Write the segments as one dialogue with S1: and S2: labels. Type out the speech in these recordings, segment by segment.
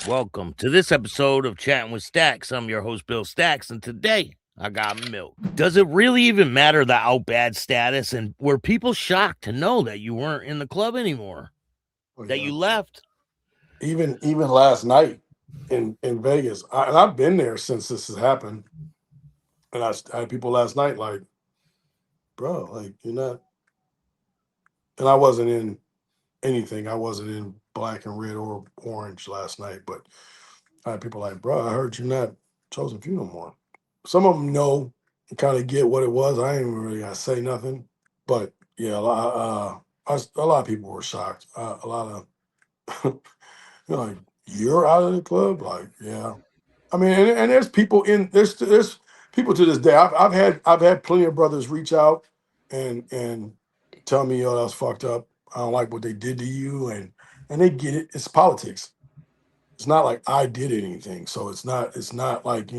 S1: Welcome to this episode of Chatting with Stacks. I'm your host, Bill Stacks, and today I got Milk. Does it really even matter the outbad status? And were people shocked to know that you weren't in the club anymore?
S2: Oh,
S1: That
S2: yeah.
S1: you left?
S2: Even last night in Vegas, and I've been there since this has happened. And I had people last night like, bro, like you're not. And I wasn't in anything. I wasn't in black and red or orange last night. But I had people like, bro, I heard you're not chosen few no more. Some of them know and kind of get what it was. I ain't even really gotta say nothing. But yeah, a lot of people were shocked. A lot of like, you're out of the club, like yeah. I mean, and there's people in there's people to this day. I've had plenty of brothers reach out and tell me, yo, that's fucked up. I don't like what they did to you, and they get it. It's politics. It's not like I did anything, so it's not like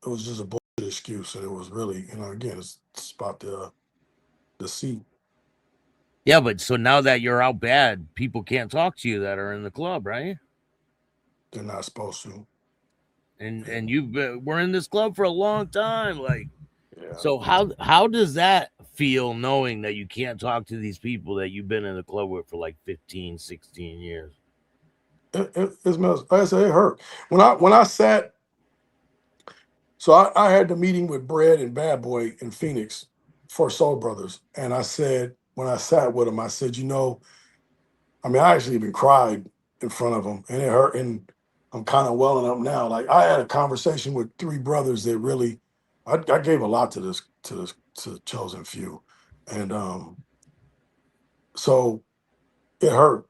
S2: it was just a bullshit excuse, and it was really again it's about the seat.
S1: Yeah, but so now that you're out bad, people can't talk to you that are in the club, right?
S2: They're not supposed to.
S1: And we're in this club for a long time, like.
S2: Yeah,
S1: So how does that feel knowing that you can't talk to these people that you've been in the club with for like 15, 16 years?
S2: it smells. Like I said, it hurt when I sat. So I had the meeting with Bread and Bad Boy in Phoenix for Soul Brothers. And I said, when I sat with him, I said, I mean, I actually even cried in front of him and it hurt. And I'm kind of welling up now. Like I had a conversation with three brothers that really, I gave a lot to Chosen Few. And so it hurt.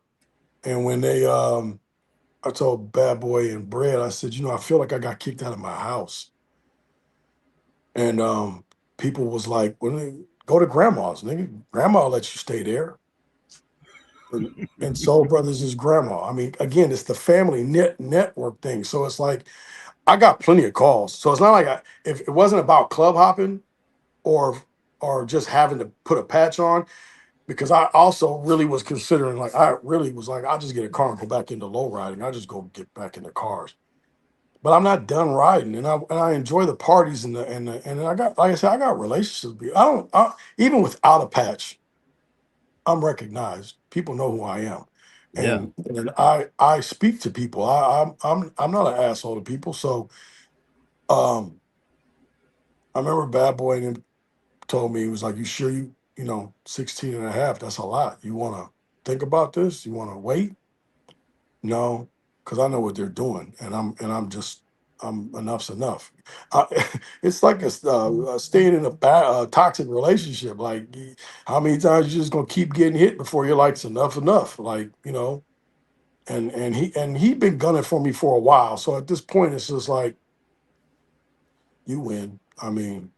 S2: And when I told Bad Boy and Bread, I said, I feel like I got kicked out of my house. And people was like, "Well, go to grandma's, nigga. Grandma let you stay there." And Soul Brothers is grandma. I mean, again, it's the family network thing. So it's like I got plenty of calls. So it's not like if it wasn't about club hopping or just having to put a patch on, because I also really was considering like I really was like I'll just get a car and go back into low riding. I just go get back into cars. But I'm not done riding, and I enjoy the parties and I got like I said I got relationships. Even without a patch, I'm recognized. People know who I am,
S1: Yeah.
S2: and I speak to people. I'm not an asshole to people. So um, I remember Bad Boy and him told me he was like, "You sure 16 and a half? That's a lot. You want to think about this? You want to wait?" No, because I know what they're doing, and I'm just enough's enough. I, it's like staying in a toxic relationship. Like, how many times you just gonna keep getting hit before you're like, it's enough. Like, and he been gunning for me for a while. So at this point, it's just like you win. I mean,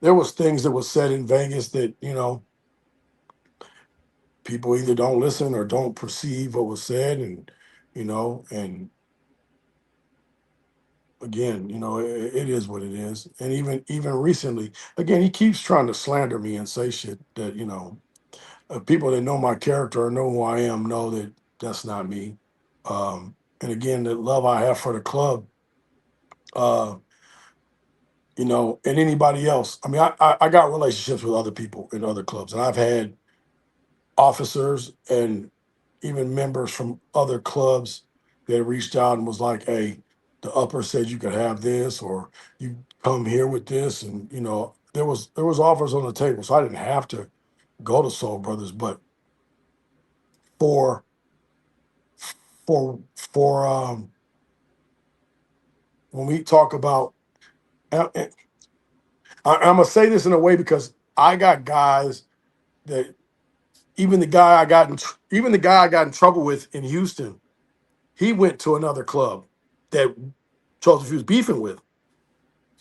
S2: there was things that was said in Vegas that people either don't listen or don't perceive what was said, and again, it is what it is. And even recently, again, he keeps trying to slander me and say shit that people that know my character or know who I am know that that's not me. And again, the love I have for the club, uh, and anybody else. I mean, I got relationships with other people in other clubs, and I've had officers and even members from other clubs that reached out and was like, "Hey, the upper said you could have this, or you come here with this," and there was offers on the table, so I didn't have to go to Soul Brothers, but for for when we talk about, and I'm gonna say this in a way because I got guys that even the guy I got in trouble with in Houston, he went to another club that Joseph was beefing with.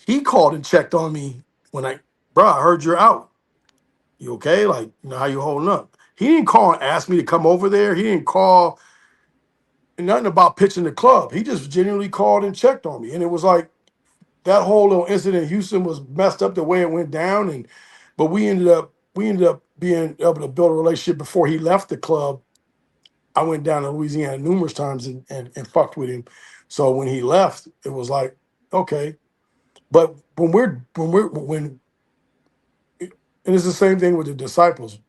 S2: He called and checked on me when bro, I heard you're out. You okay? Like, how you holding up? He didn't call and ask me to come over there. He didn't call nothing about pitching the club. He just genuinely called and checked on me. And it was like that whole little incident in Houston was messed up the way it went down. But we ended up being able to build a relationship before he left the club. I went down to Louisiana numerous times and fucked with him. So when he left, it was like, okay. But when and it's the same thing with the disciples.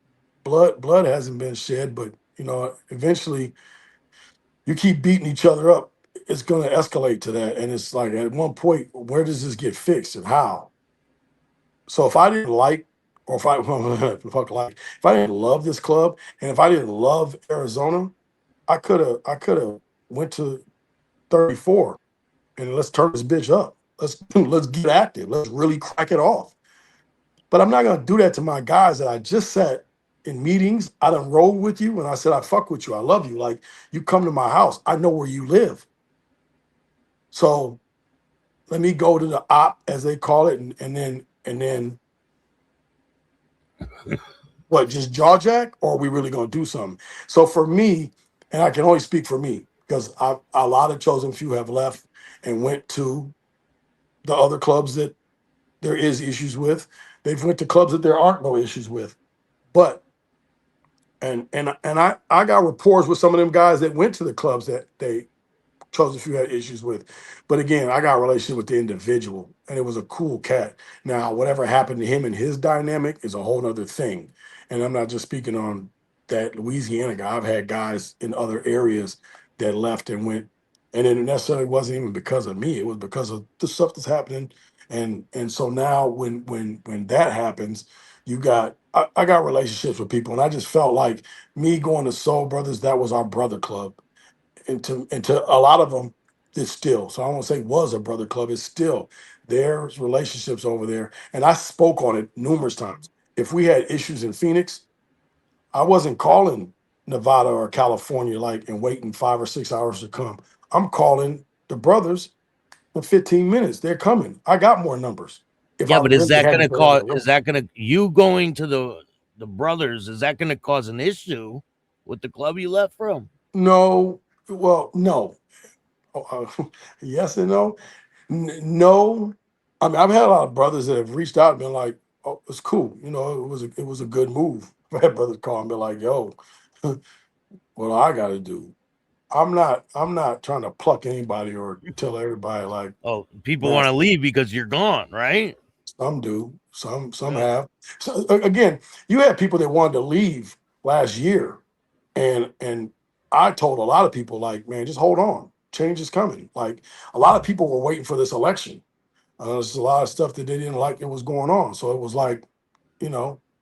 S2: Blood hasn't been shed, but eventually you keep beating each other up, it's going to escalate to that. And it's like at one point, where does this get fixed and how? So if I didn't like, or if I fuck like, if I didn't love this club, and if I didn't love Arizona, I could have went to 34 and let's turn this bitch up. Let's get active. Let's really crack it off. But I'm not gonna do that to my guys that I just sat in meetings. I done rolled with you and I said I fuck with you. I love you. Like you come to my house. I know where you live. So let me go to the op as they call it, and then what, just jaw jack, or are we really gonna do something? So for me, and I can only speak for me, because a lot of chosen few have left and went to the other clubs that there is issues with. They've went to clubs that there aren't no issues with. But and I got reports with some of them guys that went to the clubs that they chose a few had issues with. But again, I got a relationship with the individual, and it was a cool cat. Now, whatever happened to him and his dynamic is a whole nother thing. And I'm not just speaking on that Louisiana guy. I've had guys in other areas that left and went, and it necessarily wasn't even because of me. It was because of the stuff that's happening. And so now when that happens, I got relationships with people, and I just felt like me going to Soul Brothers, that was our brother club, and to a lot of them, it's still. So I won't say was a brother club. It's still there's relationships over there, and I spoke on it numerous times. If we had issues in Phoenix, I wasn't calling Nevada or California like and waiting 5 or 6 hours to come. I'm calling the brothers in 15 minutes. They're coming. I got more numbers. If
S1: Yeah,
S2: I
S1: but is
S2: really
S1: that
S2: had to
S1: gonna
S2: go down
S1: cause?
S2: the
S1: Is
S2: road,
S1: that gonna you going to the brothers? Is that gonna cause an issue with the club you left from?
S2: no. Well, no. Yes and no. No, I mean I've had a lot of brothers that have reached out and been like, "Oh, it's cool." It was a good move. I've had brothers call and be like, "Yo, what I got to do?" I'm not trying to pluck anybody or tell everybody like,
S1: Oh, people
S2: man.
S1: want to leave because you're gone, right?
S2: Some do, some
S1: Yeah.
S2: have. So again, you had people that wanted to leave last year, and I told a lot of people like, man, just hold on, change is coming. Like a lot of people were waiting for this election. There's a lot of stuff that they didn't like that was going on. So it was like,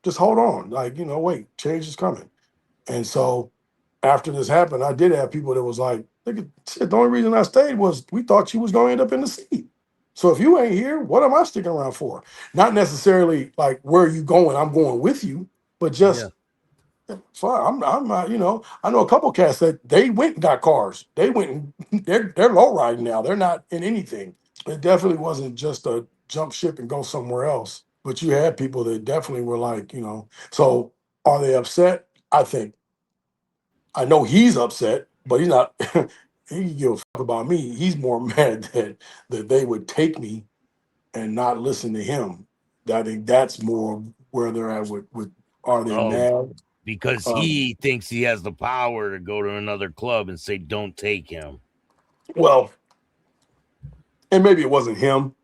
S2: just hold on. Like, wait, change is coming. And so after this happened, I did have people that was like, look at shit, the only reason I stayed was we thought you was going to end up in the seat. So if you ain't here, what am I sticking around for? Not necessarily like where are you going? I'm going with you, but
S1: Yeah.
S2: just fine. I'm not, I know a couple cats that they went and got cars. They went and they're low riding now. They're not in anything. It definitely wasn't just a jump ship and go somewhere else. But you had people that definitely were like, so are they upset? I know he's upset, but he's not he can give a fuck about me. He's more mad that they would take me and not listen to him. I think that's more where they're at with are they
S1: Oh,
S2: mad?
S1: because
S2: Um,
S1: he thinks he has the power to go to another club and say, "Don't take him."
S2: well, and maybe it wasn't him,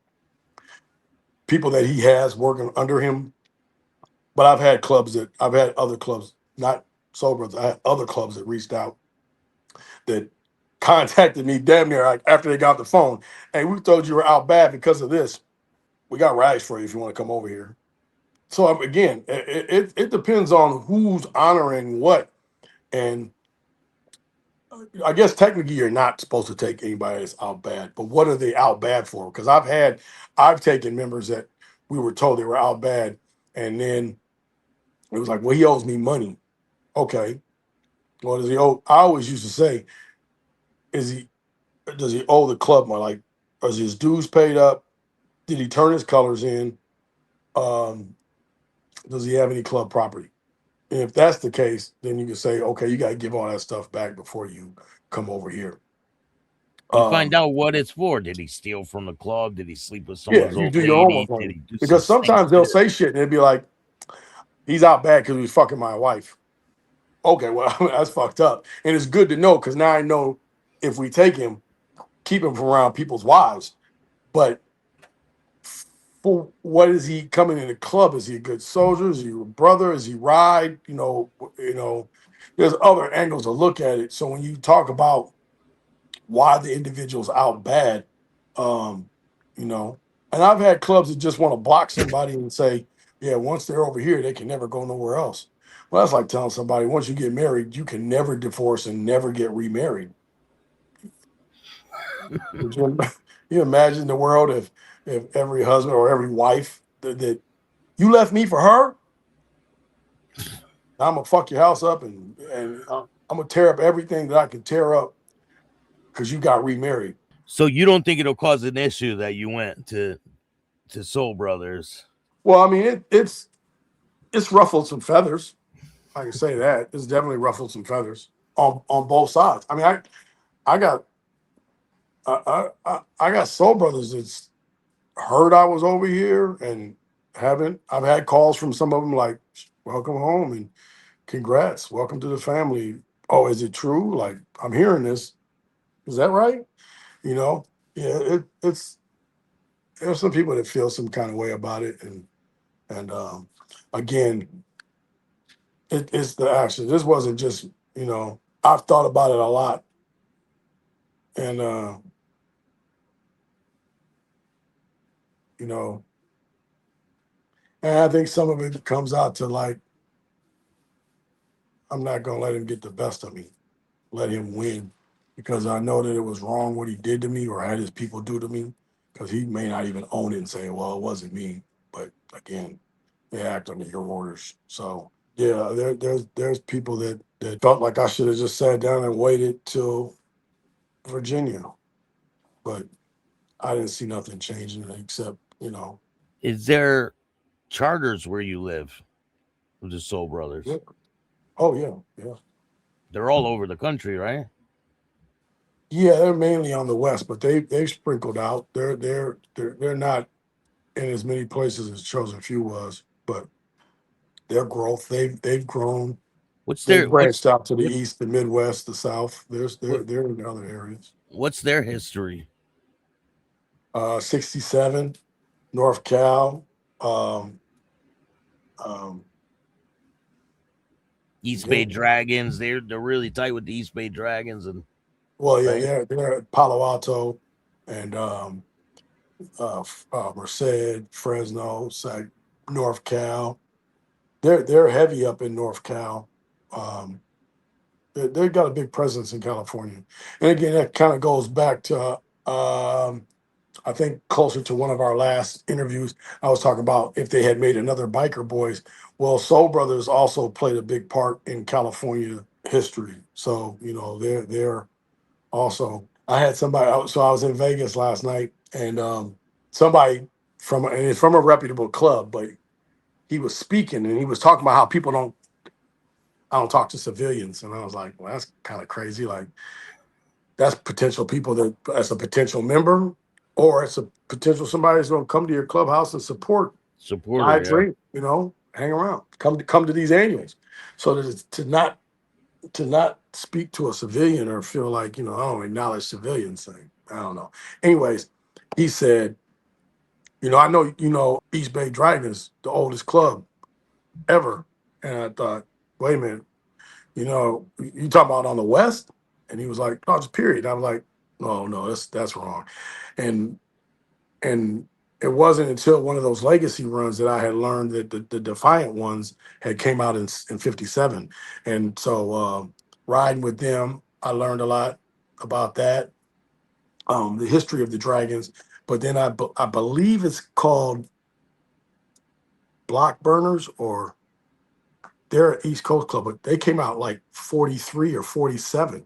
S2: people that he has working under him. But I've had other clubs, not sober. I had other clubs that reached out that contacted me damn near like after they got the phone. Hey, we told you were out bad because of this. We got rides for you if you want to come over here. So again, it depends on who's honoring what. And I guess technically you're not supposed to take anybody that's out bad, but what are they out bad for? Because I've taken members that we were told they were out bad, and then it was like, well, he owes me money. Okay, what does he owe? I always used to say, is he does he owe the club money? Like, is his dues paid up? Did he turn his colors in? Um, does he have any club property? And if that's the case, then you can say, okay, you got to give all that stuff back before you come over here.
S1: You find
S2: Um,
S1: out what it's for. Did he steal from the club? Did he sleep with
S2: yeah,
S1: someone's
S2: you
S1: old
S2: do your
S1: lady?
S2: homework
S1: Did
S2: on
S1: he
S2: him
S1: do some
S2: because
S1: stank
S2: sometimes they'll
S1: shit?
S2: say shit and they'll be like, he's out bad because he's fucking my wife. Okay, well, that's fucked up. And it's good to know because now I know if we take him, keep him from around people's wives. But for what is he coming in the club? Is he a good soldier? Is he a brother? Is he ride? There's other angles to look at it. So when you talk about why the individual's out bad, um, you know, and I've had clubs that just want to block somebody and say, yeah, once they're over here, they can never go nowhere else. Well, that's like telling somebody once you get married, you can never divorce and never get remarried. Would you, you imagine the world if every husband or every wife that you left me for her, I'm gonna fuck your house up and I'm gonna tear up everything that I can tear up because you got remarried.
S1: So you don't think it'll cause an issue that you went to Soul Brothers?
S2: Well, I mean, it's ruffled some feathers. I can say that it's definitely ruffled some feathers on both sides. I mean, I got I got soul brothers that's heard I was over here and haven't. I've had calls from some of them like, "Welcome home and congrats, welcome to the family." Oh, is it true? Like I'm hearing this. Is that right? You know, yeah. It's there's some people that feel some kind of way about it, and again, it's the action. This wasn't just I've thought about it a lot, and you know, and I think some of it comes out to like I'm not gonna let him get the best of me, let him win, because I know that it was wrong what he did to me or had his people do to me, because he may not even own it and say, well, it wasn't me, but again, they act under your orders. So yeah, there's people that felt like I should have just sat down and waited till Virginia, but I didn't see nothing changing except,
S1: Is there charters where you live with the Soul Brothers?
S2: yeah. Oh yeah, yeah.
S1: They're all over the country, right?
S2: Yeah, they're mainly on the west, but they've sprinkled out. They're not in as many places as Chosen Few was, but their growth, they've grown.
S1: What's
S2: They've
S1: their
S2: branched out to the
S1: what
S2: east, the Midwest, the South.
S1: what
S2: They're in other areas.
S1: what's their history?
S2: 67, North Cal. Um, um,
S1: East Bay
S2: yeah.
S1: Dragons. They're really tight with the East Bay Dragons, and
S2: Well, yeah,
S1: right.
S2: they're at Palo Alto and Merced, Fresno, North Cal. They're heavy up in North Cal. Um, they've got a big presence in California, and again, that kind of goes back to I think closer to one of our last interviews. I was talking about if they had made another Biker Boys. Well, Soul Brothers also played a big part in California history, so they're also. I had somebody. So I was in Vegas last night, and somebody and it's from a reputable club, but he was speaking and he was talking about how people don't. I don't talk to civilians, and I was like, well, that's kind of crazy. Like that's potential people that as a potential member, or it's a potential somebody that's going to come to your clubhouse and support, buy
S1: Supporter,
S2: a
S1: yeah.
S2: drink, hang around, come to these annuals. So that it's to not speak to a civilian or feel like I don't acknowledge civilians thing. I don't know. Anyways, he said, I know East Bay Dragons, the oldest club ever, and I thought, wait a minute, you talking about on the West? And he was like, no, just period. I was like, no, no, that's wrong. And and it wasn't until one of those legacy runs that I had learned that the Defiant ones had came out in 57. And so riding with them, I learned a lot about that, the history of the Dragons. But then I believe it's called Block Burners, or they're an East Coast club, but they came out like 43 or 47.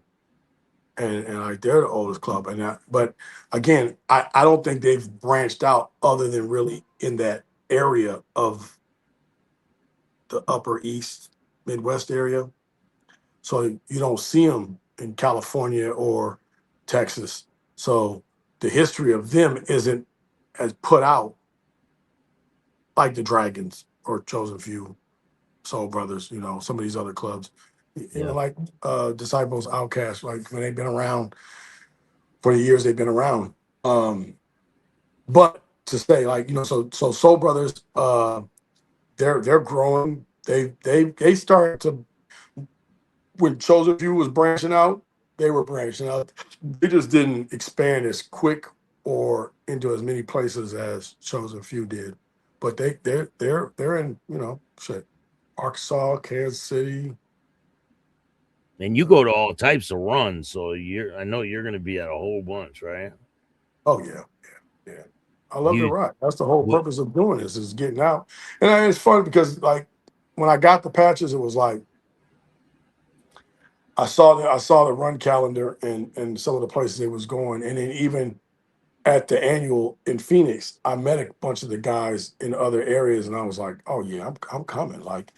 S2: And like they're the oldest club. But again, I don't think they've branched out other than really in that area of the Upper East Midwest area. So you don't see them in California or Texas. So the history of them isn't as put out like the Dragons or Chosen Few, Soul Brothers, some of these other clubs. Even
S1: Yeah.
S2: like Disciples, Outcasts, like when they've been around for the years they've been around. Um, but to say like, so Soul Brothers, they're growing. They started to, when Chosen Few was branching out, they were branching out. They just didn't expand as quick or into as many places as Chosen Few did. But they're in, shit, Arkansas, Kansas City.
S1: And you go to all types of runs, so I know you're gonna be at a whole bunch, right?
S2: Oh yeah, yeah. I love to
S1: You
S2: ride. That's the whole
S1: what
S2: purpose of doing this is getting out. And it's fun because like when I got the patches, it was like I saw the run calendar and some of the places it was going, and then even at the annual in Phoenix, I met a bunch of the guys in other areas, and I was like, oh yeah, I'm coming. Like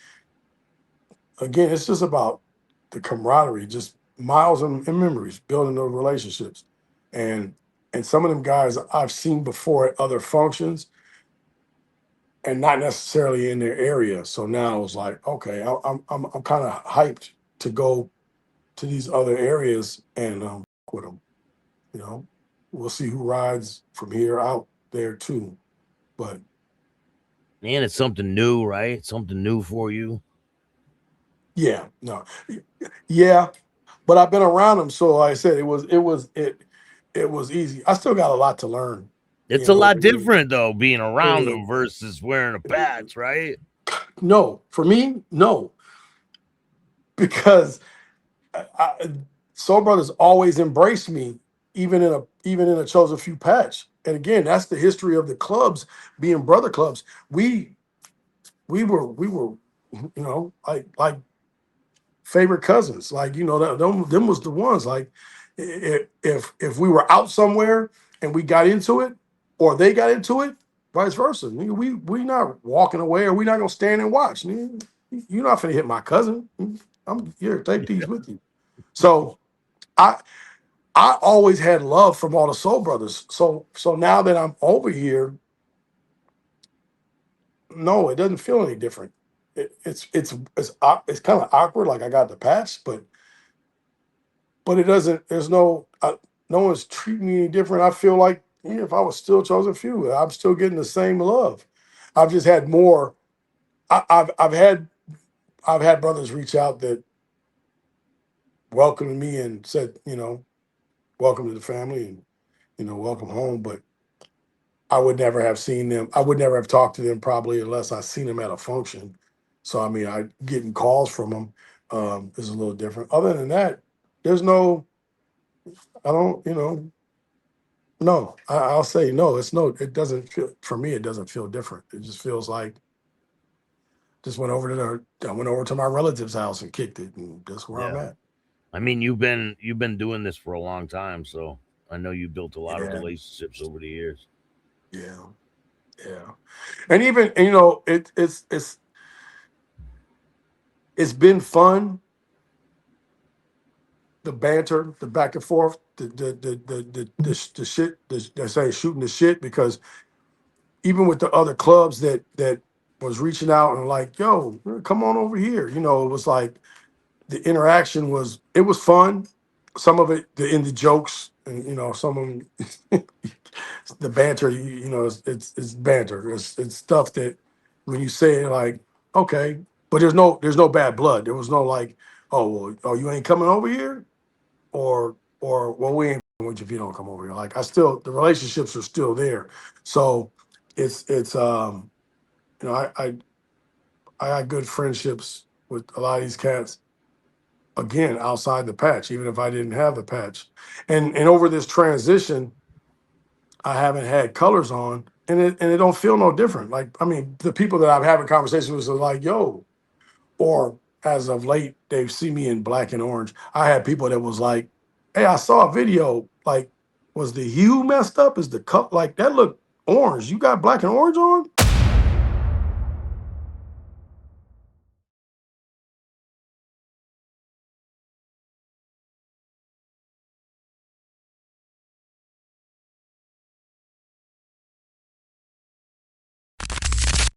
S2: again, it's just about the camaraderie, just miles and memories, building those relationships, and and some of them guys I've seen before at other functions and not necessarily in their area. So now it's like, okay, I'm kind of hyped to go to these other areas and with them. You know, we'll see who rides from here out there too. But
S1: Man, it's something new, right? Something new for you.
S2: yeah, no, yeah, but I've been around them, so like I said it was easy. I still got a lot to learn.
S1: It's
S2: You
S1: a
S2: know,
S1: lot different though, being around
S2: uh,
S1: them versus wearing a patch, right?
S2: no, for me, no, because I, Soul Brothers always embraced me, even in a chosen few patch. And again, that's the history of the clubs being brother clubs. We were, like favorite cousins. Like them was the ones. Like if we were out somewhere and we got into it, or they got into it, vice versa. Nigga, we not walking away, or we not gonna stand and watch. Nigga. You're not gonna hit my cousin. I'm here. Take these with you. So I I always had love from all the Soul Brothers. So now that I'm over here, no, it doesn't feel any different. It's kind of awkward. Like I got the patch, but it doesn't. There's no one's treating me any different. I feel like if I was still chosen few, I'm still getting the same love. I've just had more. I've had brothers reach out that welcomed me and said, welcome to the family and welcome home. But I would never have seen them. I would never have talked to them probably unless I seen them at a function. So I mean, I getting calls from them is a little different. Other than that, there's no. I don't. No. I'll say no. It's no. It doesn't feel for me. It doesn't feel different. It just feels like just went over to I went over to my relative's house and kicked it, and that's where I'm
S1: Yeah.
S2: at.
S1: I mean, you've been doing this for a long time, so I know you built a lot of
S2: Yeah.
S1: relationships over the years.
S2: Yeah. Yeah. And even it's been fun, the banter, the back and forth, the shit, they say shooting the shit, because even with the other clubs that was reaching out and like, yo, come on over here, it was like the interaction was fun. Some of it, the jokes, and some of them, the banter, it's banter. It's stuff that when you say it, like, okay, but there's no bad blood. There was no like, oh well, oh you ain't coming over here, or well we ain't with you if you don't come over here. Like the relationships are still there. So it's I got good friendships with a lot of these cats, again, outside the patch, even if I didn't have the patch. And over this transition, I haven't had colors on, and it don't feel no different. Like, I mean, the people that I'm having conversations with are like, yo, or as of late, they see me in black and orange. I had people that was like, hey, I saw a video. Like, was the hue messed up? Is the cup like that look orange? You got black and orange on?